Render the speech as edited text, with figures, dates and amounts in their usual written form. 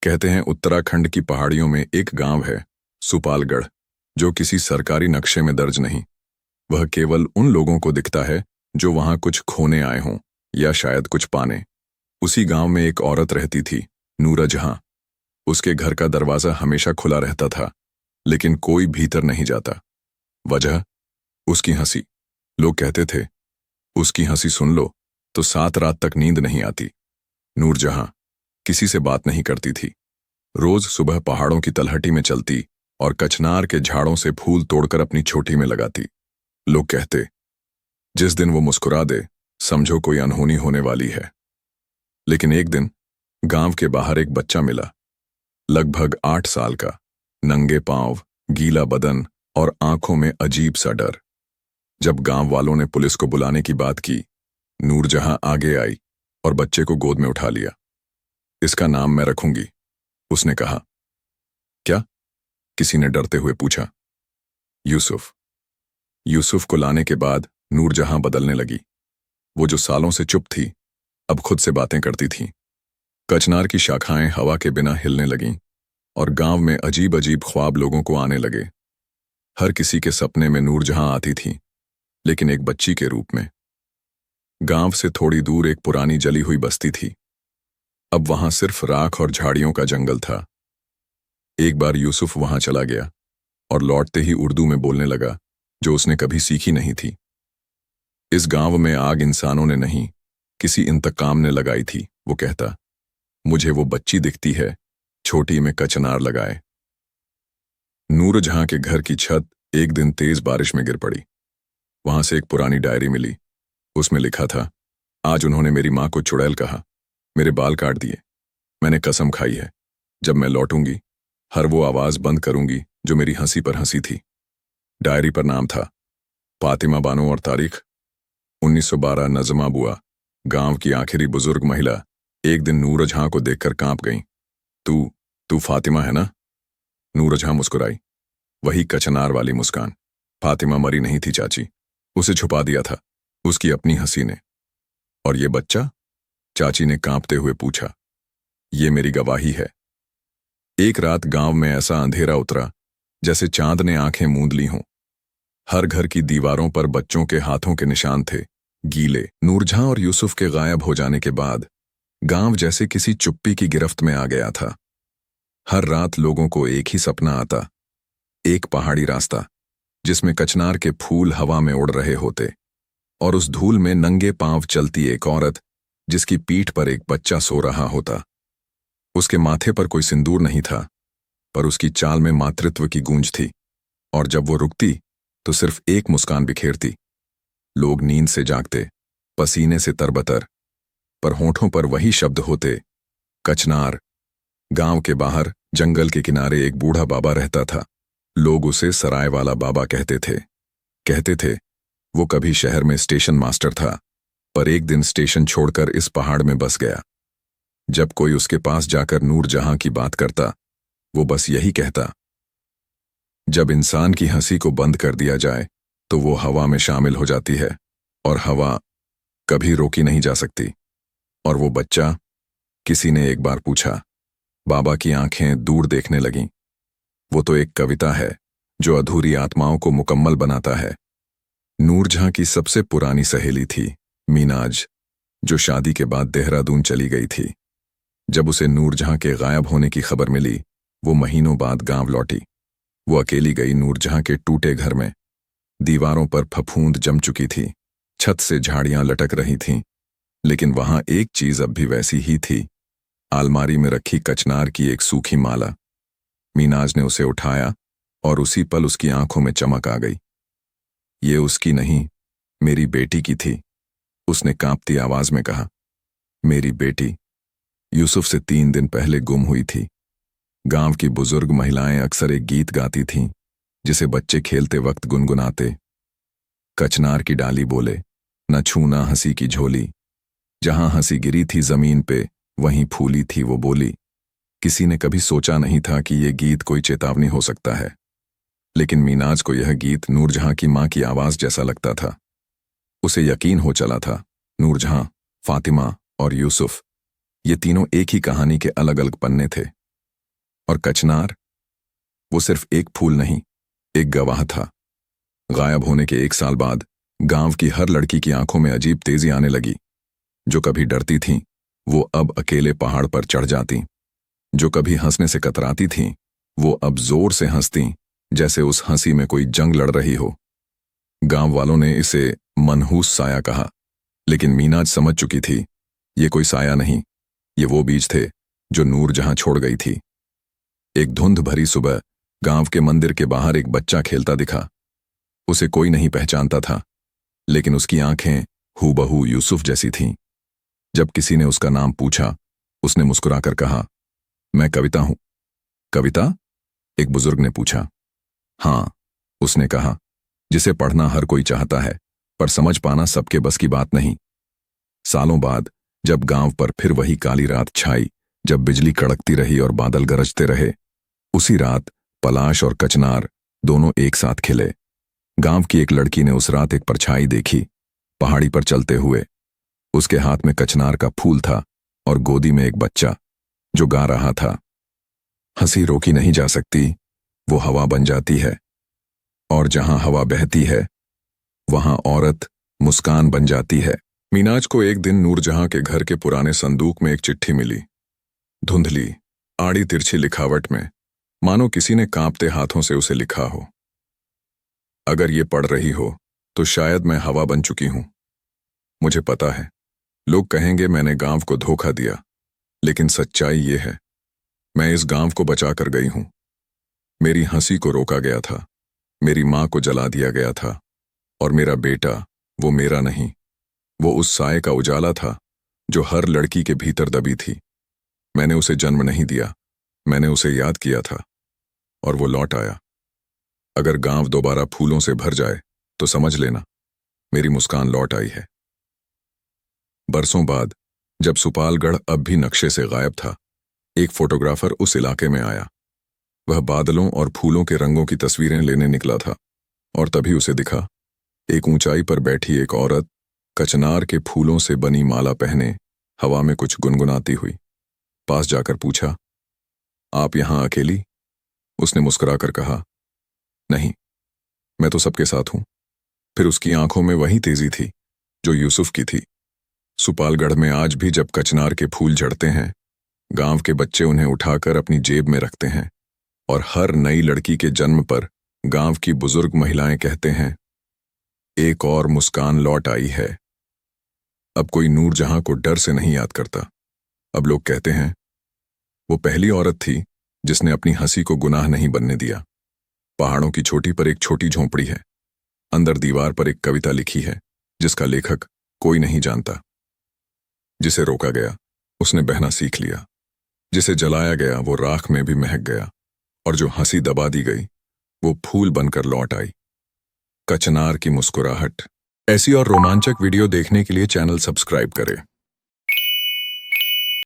कहते हैं उत्तराखंड की पहाड़ियों में एक गांव है, सुपालगढ़, जो किसी सरकारी नक्शे में दर्ज नहीं। वह केवल उन लोगों को दिखता है जो वहां कुछ खोने आए हों या शायद कुछ पाने। उसी गांव में एक औरत रहती थी, नूरा जहां। उसके घर का दरवाजा हमेशा खुला रहता था, लेकिन कोई भीतर नहीं जाता। वजह? उसकी हंसी। लोग कहते थे, उसकी हंसी सुन लो तो 7 रात तक नींद नहीं आती। नूरजहां किसी से बात नहीं करती थी। रोज सुबह पहाड़ों की तलहटी में चलती और कचनार के झाड़ों से फूल तोड़कर अपनी छोटी में लगाती। लोग कहते, जिस दिन वो मुस्कुरा दे समझो कोई अनहोनी होने वाली है। लेकिन एक दिन गांव के बाहर एक बच्चा मिला, लगभग 8 साल का, नंगे पांव, गीला बदन और आंखों में अजीब सा डर। जब गांव वालों ने पुलिस को बुलाने की बात की, नूरजहां आगे आई और बच्चे को गोद में उठा लिया। इसका नाम मैं रखूंगी, उसने कहा। क्या? किसी ने डरते हुए पूछा। यूसुफ। यूसुफ को लाने के बाद नूरजहां बदलने लगी। वो जो सालों से चुप थी, अब खुद से बातें करती थी। कचनार की शाखाएं हवा के बिना हिलने लगीं और गांव में अजीब अजीब ख्वाब लोगों को आने लगे। हर किसी के सपने में नूरजहां आती थी, लेकिन एक बच्ची के रूप में। गांव से थोड़ी दूर एक पुरानी जली हुई बस्ती थी। अब वहां सिर्फ राख और झाड़ियों का जंगल था। एक बार यूसुफ वहां चला गया और लौटते ही उर्दू में बोलने लगा, जो उसने कभी सीखी नहीं थी। इस गांव में आग इंसानों ने नहीं, किसी इंतकाम ने लगाई थी, वो कहता। मुझे वो बच्ची दिखती है, छोटी में कचनार लगाए। नूरजहां के घर की छत एक दिन तेज बारिश में गिर पड़ी। वहां से एक पुरानी डायरी मिली। उसमें लिखा था, आज उन्होंने मेरी मां को चुड़ैल कहा, मेरे बाल काट दिए। मैंने कसम खाई है, जब मैं लौटूंगी हर वो आवाज बंद करूंगी जो मेरी हंसी पर हंसी थी। डायरी पर नाम था फातिमा बानो और तारीख 1912। नजमा बुआ, गांव की आखिरी बुजुर्ग महिला, एक दिन नूरजहां को देखकर कांप गईं। तू फातिमा है ना? नूरजहां मुस्कुराई, वही कचनार वाली मुस्कान। फातिमा मरी नहीं थी चाची, उसे छुपा दिया था उसकी अपनी हंसी ने। और ये बच्चा? चाची ने कांपते हुए पूछा। ये मेरी गवाही है। एक रात गांव में ऐसा अंधेरा उतरा जैसे चांद ने आंखें मूंद ली हों। हर घर की दीवारों पर बच्चों के हाथों के निशान थे, गीले। नूरजहां और यूसुफ के गायब हो जाने के बाद गांव जैसे किसी चुप्पी की गिरफ्त में आ गया था। हर रात लोगों को एक ही सपना आता, एक पहाड़ी रास्ता जिसमें कचनार के फूल हवा में उड़ रहे होते और उस धूल में नंगे पांव चलती एक औरत जिसकी पीठ पर एक बच्चा सो रहा होता। उसके माथे पर कोई सिंदूर नहीं था, पर उसकी चाल में मातृत्व की गूंज थी, और जब वो रुकती तो सिर्फ एक मुस्कान बिखेरती। लोग नींद से जागते, पसीने से तरबतर, पर होठों पर वही शब्द होते, कचनार। गांव के बाहर जंगल के किनारे एक बूढ़ा बाबा रहता था। लोग उसे सराय वाला बाबा कहते थे वो कभी शहर में स्टेशन मास्टर था, पर एक दिन स्टेशन छोड़कर इस पहाड़ में बस गया। जब कोई उसके पास जाकर नूरजहां की बात करता, वो बस यही कहता, जब इंसान की हंसी को बंद कर दिया जाए तो वो हवा में शामिल हो जाती है, और हवा कभी रोकी नहीं जा सकती। और वो बच्चा? किसी ने एक बार पूछा। बाबा की आंखें दूर देखने लगीं। वो तो एक कविता है जो अधूरी आत्माओं को मुकम्मल बनाता है। नूरजहां की सबसे पुरानी सहेली थी मीनाज, जो शादी के बाद देहरादून चली गई थी। जब उसे नूरजहां के गायब होने की खबर मिली, वो महीनों बाद गांव लौटी। वो अकेली गई नूरजहां के टूटे घर में। दीवारों पर फफूंद जम चुकी थी, छत से झाड़ियां लटक रही थीं, लेकिन वहां एक चीज अब भी वैसी ही थी, अलमारी में रखी कचनार की एक सूखी माला। मीनाज ने उसे उठाया और उसी पल उसकी आंखों में चमक आ गई। ये उसकी नहीं, मेरी बेटी की थी, उसने कांपती आवाज में कहा। मेरी बेटी यूसुफ से 3 दिन पहले गुम हुई थी। गांव की बुजुर्ग महिलाएं अक्सर एक गीत गाती थीं, जिसे बच्चे खेलते वक्त गुनगुनाते। कचनार की डाली बोले, न छूना हंसी की झोली, जहां हंसी गिरी थी जमीन पे वहीं फूली थी वो बोली। किसी ने कभी सोचा नहीं था कि ये गीत कोई चेतावनी हो सकता है, लेकिन मीनाज को यह गीत नूरजहां की मां की आवाज जैसा लगता था। उसे यकीन हो चला था, नूरजहां, फातिमा और यूसुफ, ये तीनों एक ही कहानी के अलग अलग पन्ने थे। और कचनार, वो सिर्फ एक फूल नहीं, एक गवाह था। गायब होने के 1 साल बाद गांव की हर लड़की की आंखों में अजीब तेजी आने लगी। जो कभी डरती थीं, वो अब अकेले पहाड़ पर चढ़ जाती। जो कभी हंसने से कतराती थीं, वो अब जोर से हंसती, जैसे उस हंसी में कोई जंग लड़ रही हो। गांव वालों ने इसे मनहूस साया कहा, लेकिन मीनाज समझ चुकी थी, ये कोई साया नहीं, ये वो बीज थे जो नूरजहां छोड़ गई थी। एक धुंध भरी सुबह गांव के मंदिर के बाहर एक बच्चा खेलता दिखा। उसे कोई नहीं पहचानता था, लेकिन उसकी आंखें हूबहू यूसुफ जैसी थीं। जब किसी ने उसका नाम पूछा, उसने मुस्कुराकर कहा, मैं कविता हूं। कविता? एक बुजुर्ग ने पूछा। हाँ, उसने कहा, जिसे पढ़ना हर कोई चाहता है, पर समझ पाना सबके बस की बात नहीं। सालों बाद जब गांव पर फिर वही काली रात छाई, जब बिजली कड़कती रही और बादल गरजते रहे, उसी रात पलाश और कचनार दोनों एक साथ खिले। गांव की एक लड़की ने उस रात एक परछाई देखी, पहाड़ी पर चलते हुए। उसके हाथ में कचनार का फूल था और गोदी में एक बच्चा जो गा रहा था, हंसी रोकी नहीं जा सकती, वो हवा बन जाती है, और जहां हवा बहती है वहां औरत मुस्कान बन जाती है। मीनाज को एक दिन नूरजहां के घर के पुराने संदूक में एक चिट्ठी मिली। धुंधली, आड़ी तिरछी लिखावट में, मानो किसी ने कांपते हाथों से उसे लिखा हो। अगर ये पढ़ रही हो तो शायद मैं हवा बन चुकी हूं। मुझे पता है, लोग कहेंगे मैंने गांव को धोखा दिया, लेकिन सच्चाई ये है, मैं इस गांव को बचा कर गई हूं। मेरी हंसी को रोका गया था, मेरी मां को जला दिया गया था, और मेरा बेटा, वो मेरा नहीं, वो उस साए का उजाला था जो हर लड़की के भीतर दबी थी। मैंने उसे जन्म नहीं दिया, मैंने उसे याद किया था, और वो लौट आया। अगर गांव दोबारा फूलों से भर जाए तो समझ लेना, मेरी मुस्कान लौट आई है। बरसों बाद जब सुपालगढ़ अब भी नक्शे से गायब था, एक फोटोग्राफर उस इलाके में आया। वह बादलों और फूलों के रंगों की तस्वीरें लेने निकला था, और तभी उसे दिखा, एक ऊंचाई पर बैठी एक औरत कचनार के फूलों से बनी माला पहने हवा में कुछ गुनगुनाती हुई। पास जाकर पूछा, आप यहां अकेली? उसने मुस्कुराकर कहा, नहीं, मैं तो सबके साथ हूं। फिर उसकी आंखों में वही तेजी थी जो यूसुफ की थी। सुपालगढ़ में आज भी जब कचनार के फूल झड़ते हैं, गांव के बच्चे उन्हें उठाकर अपनी जेब में रखते हैं, और हर नई लड़की के जन्म पर गांव की बुजुर्ग महिलाएं कहते हैं, एक और मुस्कान लौट आई है। अब कोई नूरजहां को डर से नहीं याद करता। अब लोग कहते हैं, वो पहली औरत थी जिसने अपनी हंसी को गुनाह नहीं बनने दिया। पहाड़ों की चोटी पर एक छोटी झोंपड़ी है, अंदर दीवार पर एक कविता लिखी है जिसका लेखक कोई नहीं जानता। जिसे रोका गया उसने बहना सीख लिया, जिसे जलाया गया वो राख में भी महक गया, और जो हंसी दबा दी गई वो फूल बनकर लौट आई। कचनार की मुस्कुराहट। ऐसी और रोमांचक वीडियो देखने के लिए चैनल सब्सक्राइब करें।